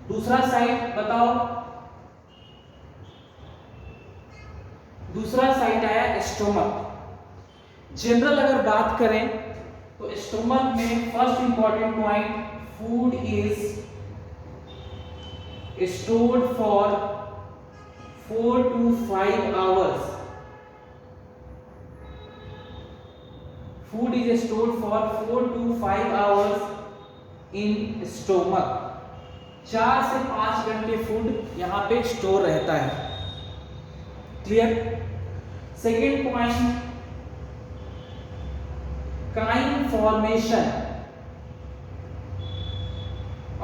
दूसरा साइट बताओ, दूसरा साइट आया स्टोमक। जनरल अगर बात करें तो स्टोमक में first important point, food is stored for 4 to 5 hours. Food is stored for 4 to 5 hours in stomach. 4 से 5 घंटे फूड यहाँ पे स्टोर रहता है। Clear? Second point, chyme formation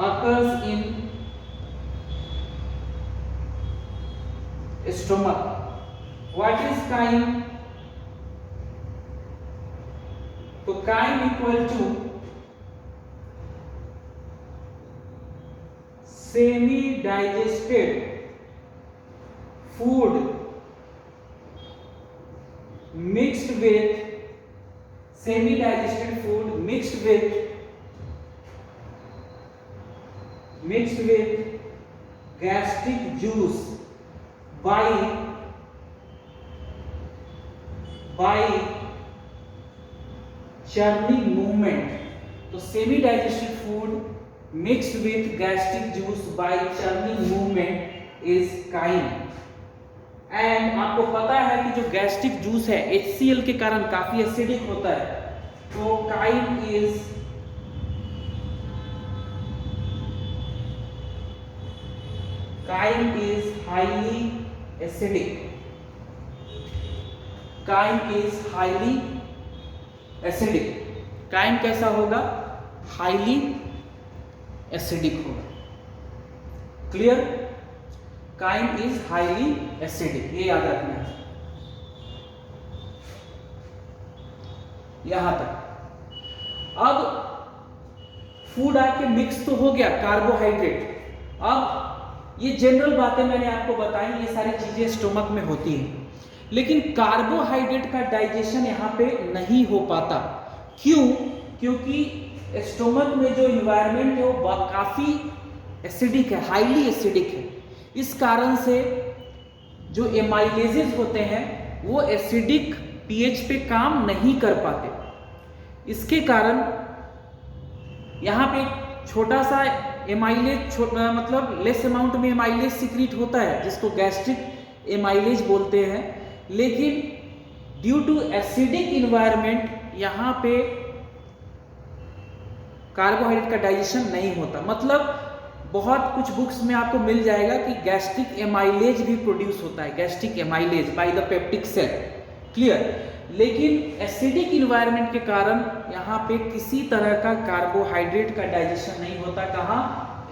occurs in stomach. What is chyme? तो chyme equal to semi digested food mixed with semi digested food mixed with gastric juice by churning movement. तो semi digested food mixed with gastric juice by churning movement is chyme. And आपको पता है कि जो gastric juice है HCl के कारण काफी एसिडिक होता है, तो chyme is highly acidic. Chyme is highly acidic. Chyme कैसा होगा? हाईली एसिडिक होगा। Clear? Chyme is highly acidic, ये याद रखना है। यहां तक। अब फूड आके मिक्स तो हो गया, कार्बोहाइड्रेट। अब ये जनरल बातें मैंने आपको बताई, ये सारी चीजें स्टोमक में होती हैं, लेकिन कार्बोहाइड्रेट का डाइजेशन यहाँ पे नहीं हो पाता। क्यों? क्योंकि स्टोमक में जो इन्वायरमेंट है वो काफी एसिडिक है, हाईली एसिडिक है। इस कारण से जो एमाइलेजेस होते हैं वो एसिडिक पीएच पे काम नहीं कर पाते। इसके कारण यहाँ पे छोटा सा एमाइलेज, मतलब लेस अमाउंट में एमाइलेज सिक्रीट होता है, जिसको गैस्ट्रिक एमाइलेज बोलते हैं, लेकिन ड्यू टू एसिडिक इन्वायरमेंट यहाँ पे कार्बोहाइड्रेट का डाइजेशन नहीं होता। मतलब बहुत कुछ बुक्स में आपको मिल जाएगा कि गैस्ट्रिक एमाइलेज भी प्रोड्यूस होता है, gastric amylase by the peptic cell. Clear? लेकिन एसिडिक इन्वायरमेंट के कारण यहाँ पे किसी तरह का कार्बोहाइड्रेट का डाइजेशन नहीं होता। कहाँ?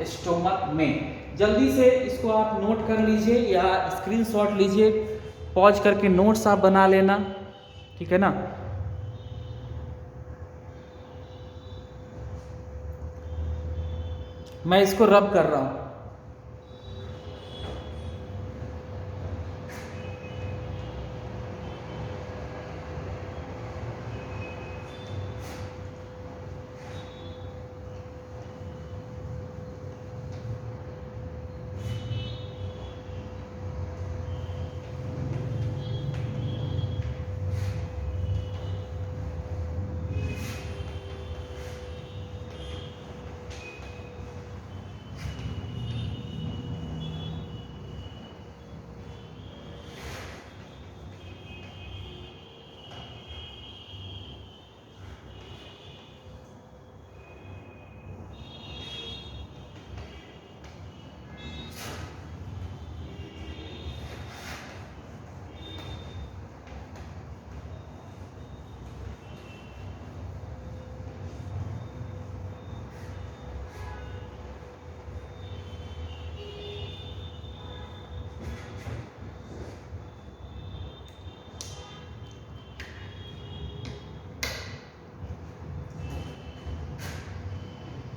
स्टोमक में। जल्दी से इसको आप नोट कर लीजिए या स्क्रीनशॉट लीजिए, पॉज करके नोट्स आप बना लेना, ठीक है ना? मैं इसको रब कर रहा हूं।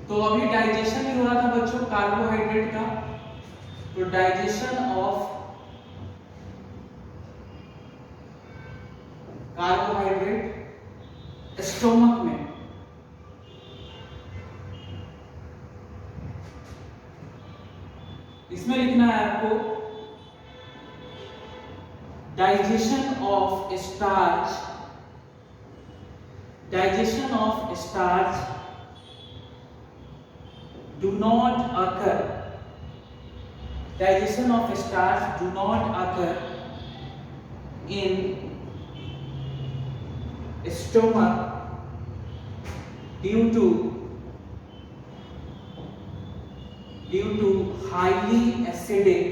तो अभी डाइजेशन ही हो रहा था बच्चों कार्बोहाइड्रेट का। तो डाइजेशन ऑफ कार्बोहाइड्रेट स्टोमक में, इसमें लिखना है आपको digestion of starch do not occur in stomach due to highly acidic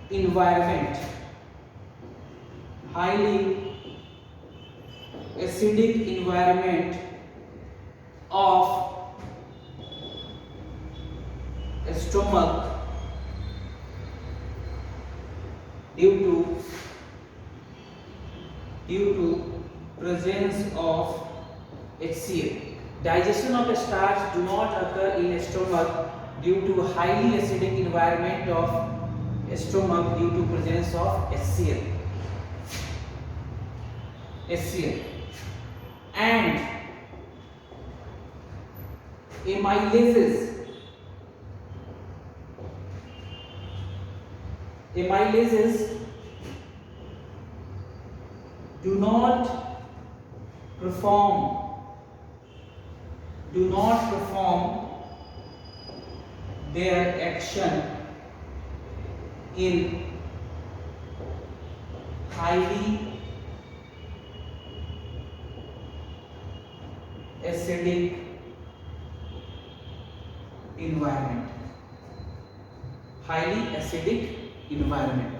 environment of stomach due to presence of HCl. Digestion of starch do not occur in stomach due to highly acidic environment of stomach due to presence of HCl. And amylases do not perform their action in highly acidic environment.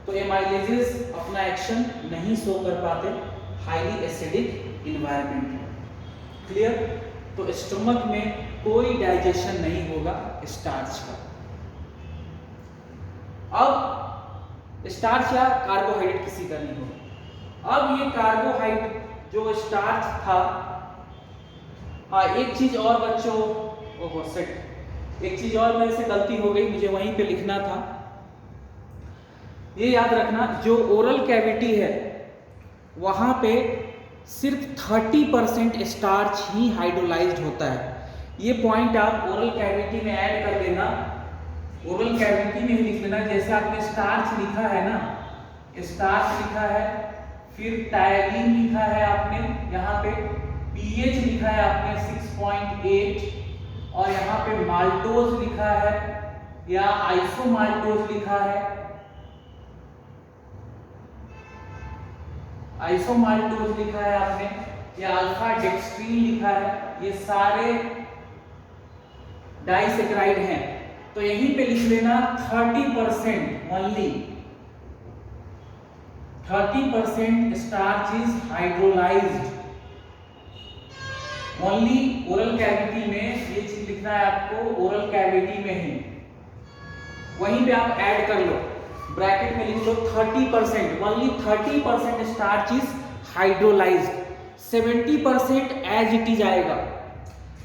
तो एमाइलेजेस अपना action नहीं show कर पाते highly acidic environment में। Clear? तो stomach में कोई digestion नहीं होगा स्टार्च का। अब स्टार्च या कार्बोहाइड्रेट किसी का नहीं होगा। अब ये कार्बोहाइड्रेट जो स्टार्च था, हाँ एक चीज और बच्चों, ओहो सेट, एक चीज और मेरे से गलती हो गई, मुझे वहीं पे लिखना था। ये याद रखना, जो ओरल कैविटी है वहां पे सिर्फ 30% स्टार्च ही हाइड्रोलाइज्ड होता है। ये पॉइंट आप ओरल कैविटी में ऐड कर लेना, ओरल कैविटी में ही लिख लेना। जैसे आपने स्टार्च लिखा है ना, स्टार्च लिखा है, फिर टायलिन लिखा है आपने, यहाँ पे पीएच लिखा है आपने 6.8, और यहाँ पे माल्टोज लिखा है या आइसोमाल्टोज लिखा है, आइसोमाल्टोज लिखा है आपने, या अल्फा डेक्स्ट्रीन लिखा है। ये सारे डाइसेक्राइड हैं। तो यहीं पे लिख लेना 30% only, 30% starch is hydrolysed only oral cavity में। ये चीज लिखना है आपको ओरल कैविटी में ही, वहीं पे आप ऐड कर लो, ब्रैकेट में लिख लो 30%, only 30% starch is hydrolysed, 70% as it is आएगा।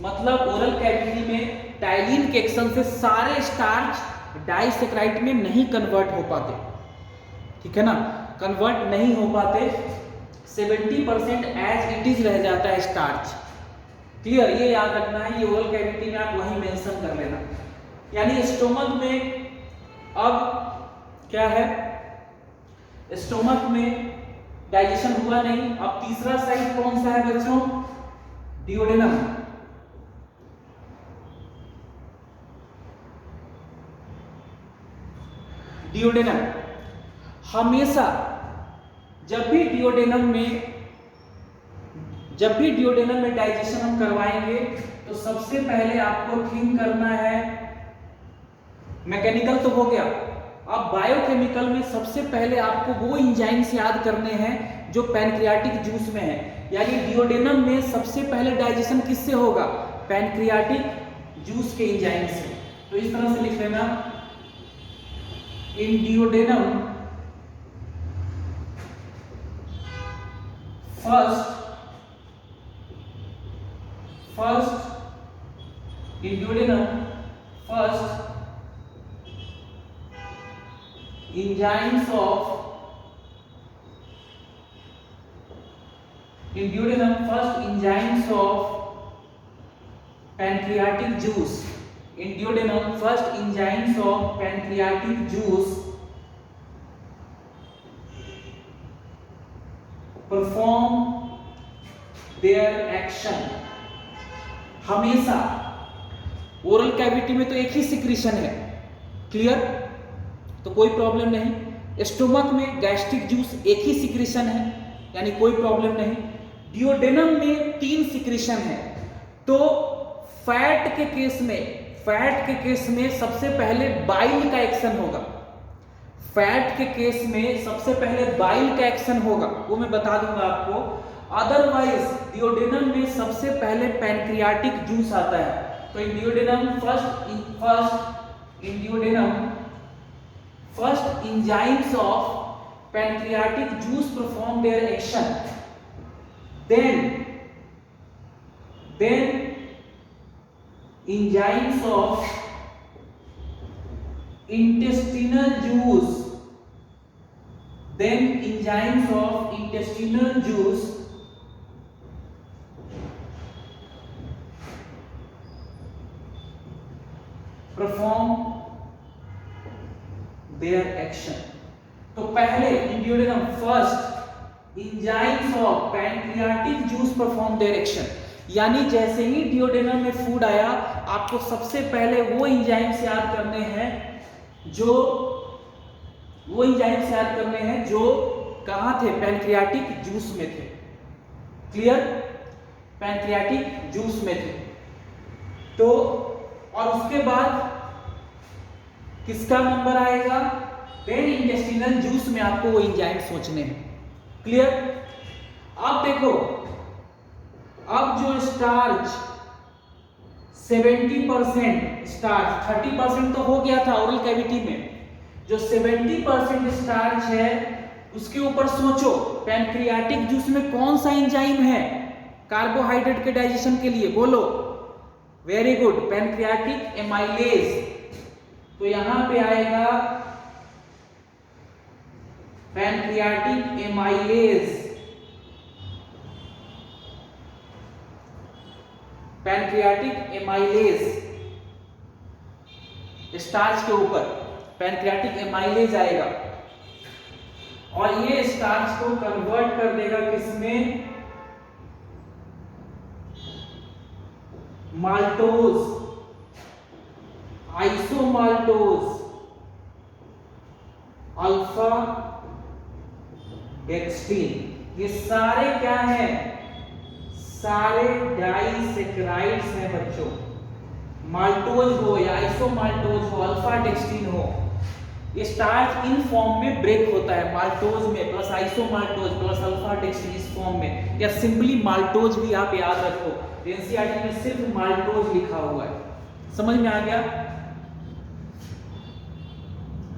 मतलब ओरल कैविटी में टाइलिन के एक्शन से सारे स्टार्च डाइसेक्राइड में नहीं कन्वर्ट हो पाते, ठीक है ना, कन्वर्ट नहीं हो पाते, 70% एज इट इज रह जाता है स्टार्च। क्लियर? ये याद रखना है, ये ओरल कैविटी में आप वहीं मेंशन कर लेना। यानी स्टोमक में अब क्या है, स्टोमक में डाइजेशन हुआ नहीं। अब तीसरा साइड कौन सा है बच्चों? डिओडेनम। डिओडेनम हमेशा जब भी डिओडेनम में डाइजेशन हम करवाएंगे तो सबसे पहले आपको थिंक करना है, मैकेनिकल तो हो गया, अब बायोकेमिकल में सबसे पहले आपको वो एंजाइम्स याद करने हैं जो पैनक्रियाटिक जूस में है। यानी डिओडेनम में सबसे पहले डाइजेशन किससे होगा? पैनक्रियाटिक जूस के एंजाइम से। तो इस तरह से लिख लेना, in duodenum first in duodenum first enzymes of pancreatic juice in duodenum first enzymes of pancreatic juice perform their action। हमेशा ओरल कैविटी में तो एक ही सिक्रीशन है, क्लियर, तो कोई प्रॉब्लम नहीं। स्टोमक में गैस्ट्रिक जूस एक ही सिक्रीशन है, यानी कोई प्रॉब्लम नहीं। डिओडेनम में 3 सिक्रीशन है। तो फैट के केस में सबसे पहले बाइल का एक्शन होगा। फैट के केस में सबसे पहले बाइल का एक्शन होगा, वो मैं बता दूंगा आपको। अदरवाइज डिओडेनम में सबसे पहले पैनक्रियाटिक जूस आता है। तो in duodenum first enzymes of pancreatic juice perform their action, then enzymes of intestinal juice perform their action। तो पहले duodenum first enzymes of pancreatic juice perform their action, यानी जैसे ही डिओडेनम में फूड आया, आपको सबसे पहले वो एंजाइम्स याद करने हैं जो कहाँ थे, पैनक्रियाटिक जूस में थे। क्लियर, पैनक्रियाटिक जूस में थे। तो और उसके बाद किसका नंबर आएगा, देन इंटेस्टिनल जूस में आपको वो एंजाइम सोचने हैं। क्लियर। अब देखो, अब जो स्टार्च 70% स्टार्च, 30% तो हो गया था ओरल कैविटी में, जो 70% स्टार्च है उसके ऊपर सोचो पैनक्रियाटिक जूस में कौन सा एंजाइम है कार्बोहाइड्रेट के डाइजेशन के लिए, बोलो। Very good, pancreatic amylase. तो यहां पे आएगा pancreatic amylase, pancreatic amylase starch के ऊपर पैनक्रियाटिक एमाइलेज आएगा, और ये स्टार्च को कन्वर्ट कर देगा किसमें, माल्टोज, आइसोमाल्टोज, अल्फा डेक्सट्रीन। ये सारे क्या हैं, सारे डाइसेक्राइड्स हैं बच्चों। माल्टोज हो या आइसोमाल्टोज हो, अल्फा डेक्सट्रीन हो, ये स्टार्च इन फॉर्म में ब्रेक होता है, माल्टोज में प्लस आइसोमाल्टोज प्लस अल्फा डेक्सट्रीन इस फॉर्म में, या सिंपली माल्टोज भी आप याद रखो। एनसीईआरटी में सिर्फ माल्टोज लिखा हुआ है, समझ में आ गया?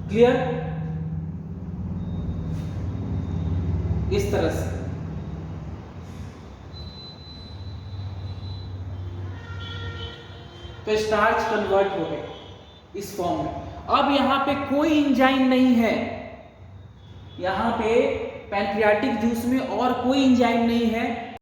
क्लियर? इस तरह से तो स्टार्च कन्वर्ट हो गए इस फॉर्म में। अब यहां पे कोई एंजाइम नहीं है, यहां पे पैनक्रियाटिक जूस में और कोई एंजाइम नहीं है,